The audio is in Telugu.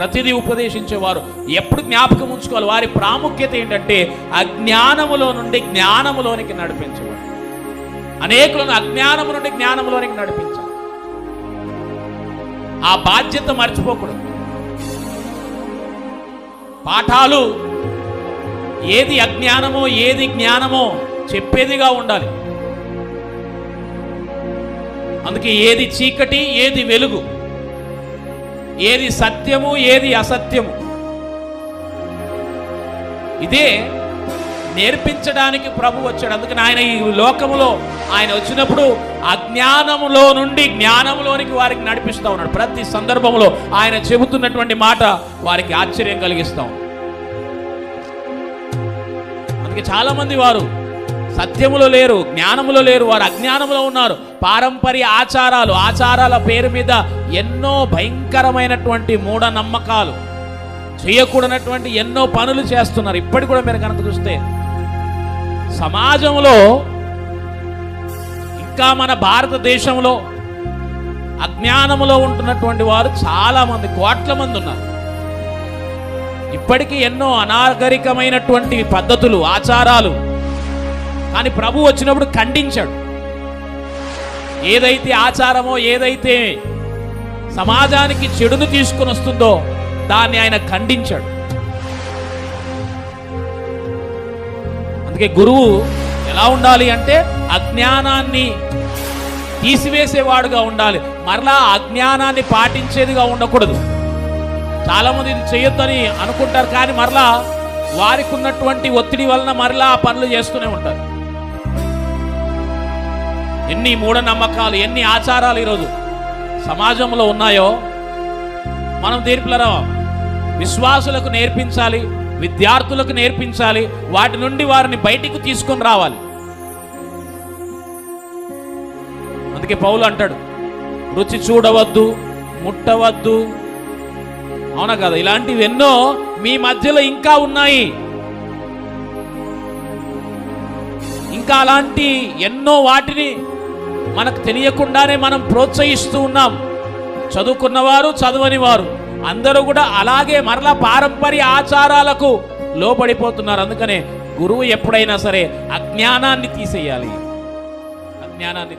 ప్రతిదీ ఉపదేశించేవారు. ఎప్పుడు జ్ఞాపకం ఉంచుకోవాలి, వారి ప్రాముఖ్యత ఏంటంటే అజ్ఞానములో నుండి జ్ఞానములోనికి నడిపించేవారు. అనేకులను అజ్ఞానము నుండి జ్ఞానములోనికి నడిపించాలి. ఆ బాధ్యత మర్చిపోకూడదు. పాఠాలు ఏది అజ్ఞానమో ఏది జ్ఞానమో చెప్పేదిగా ఉండాలి. అందుకే ఏది చీకటి ఏది వెలుగు, ఏది సత్యము ఏది అసత్యము, ఇదే నేర్పించడానికి ప్రభు వచ్చాడు. అందుకని ఆయన ఈ లోకములో ఆయన వచ్చినప్పుడు అజ్ఞానములో నుండి జ్ఞానంలోనికి వారికి నడిపిస్తూ ఉన్నాడు. ప్రతి సందర్భంలో ఆయన చెబుతున్నటువంటి మాట వారికి ఆశ్చర్యం కలిగిస్తాం. అందుకే చాలా మంది వారు సత్యములో లేరు, జ్ఞానములో లేరు, వారు అజ్ఞానములో ఉన్నారు. పారంపర్య ఆచారాల పేరు మీద ఎన్నో భయంకరమైనటువంటి మూఢనమ్మకాలు, చేయకూడనటువంటి ఎన్నో పనులు చేస్తున్నారు. ఇప్పటికి కూడా మీరు కనుక చూస్తే సమాజంలో ఇంకా మన భారతదేశంలో అజ్ఞానములో ఉంటున్నటువంటి వారు చాలా మంది, కోట్ల మంది ఉన్నారు. ఇప్పటికీ ఎన్నో అనాగరికమైనటువంటి పద్ధతులు, ఆచారాలు, కానీ ప్రభు వచ్చినప్పుడు ఖండించాడు. ఏదైతే ఆచారమో ఏదైతే సమాజానికి చెడును తీసుకుని వస్తుందో దాన్ని ఆయన ఖండించాడు. అందుకే గురువు ఎలా ఉండాలి అంటే అజ్ఞానాన్ని తీసివేసేవాడుగా ఉండాలి, మరలా అజ్ఞానాన్ని పాటించేదిగా ఉండకూడదు. చాలామంది ఇది చేయొద్దని అనుకుంటారు, కానీ మరలా వారికి ఉన్నటువంటి ఒత్తిడి వలన మరలా ఆ పనులు చేస్తూనే ఉంటారు. ఎన్ని మూఢనమ్మకాలు, ఎన్ని ఆచారాలు ఈరోజు సమాజంలో ఉన్నాయో మనం తీర్పులరా విశ్వాసులకు నేర్పించాలి, విద్యార్థులకు నేర్పించాలి, వాటి నుండి వారిని బయటికి తీసుకొని రావాలి. అందుకే పౌలు అంటాడు, రుచి చూడవద్దు, ముట్టవద్దు, అవునా కదా? ఇలాంటివి ఎన్నో మీ మధ్యలో ఇంకా ఉన్నాయి. ఇంకా అలాంటి ఎన్నో వాటిని మనకు తెలియకుండానే మనం ప్రోత్సహిస్తూ ఉన్నాం. చదువుకున్నవారు, చదవని వారు అందరూ కూడా అలాగే మరలా పారంపర్య ఆచారాలకు లోబడిపోతున్నారు. అందుకనే గురువు ఎప్పుడైనా సరే అజ్ఞానాన్ని తీసేయాలి, అజ్ఞానాన్ని